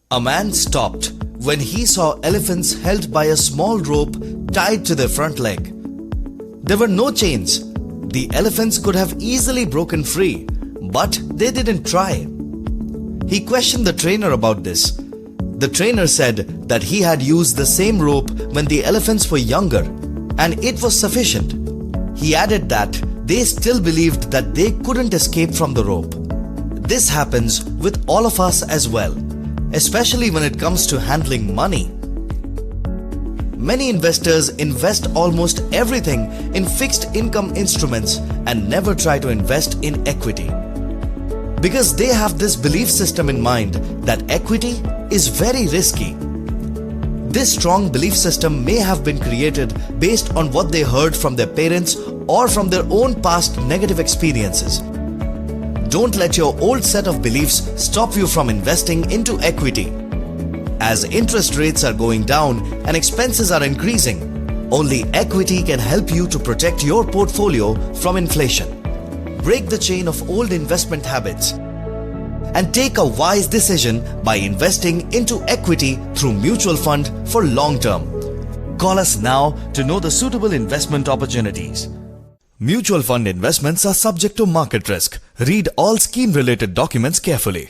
A man stopped when he saw elephants held by a small rope tied to their front leg. There were no chains. The elephants could have easily broken free, but they didn't try. He questioned the trainer about this. The trainer said that he had used the same rope when the elephants were younger, and it was sufficient. He added that they still believed that they couldn't escape from the rope. This happens with all of us as well, especially when it comes to handling money. Many investors invest almost everything in fixed income instruments and never try to invest in equity, because they have this belief system in mind that equity is very risky. This strong belief system may have been created based on what they heard from their parents or from their own past negative experiences. Don't let your old set of beliefs stop you from investing into equity. As interest rates are going down and expenses are increasing, only equity can help you to protect your portfolio from inflation. Break the chain of old investment habits and take a wise decision by investing into equity through mutual fund for long term. Call us now to know the suitable investment opportunities. Mutual fund investments are subject to market risk. Read all scheme-related documents carefully.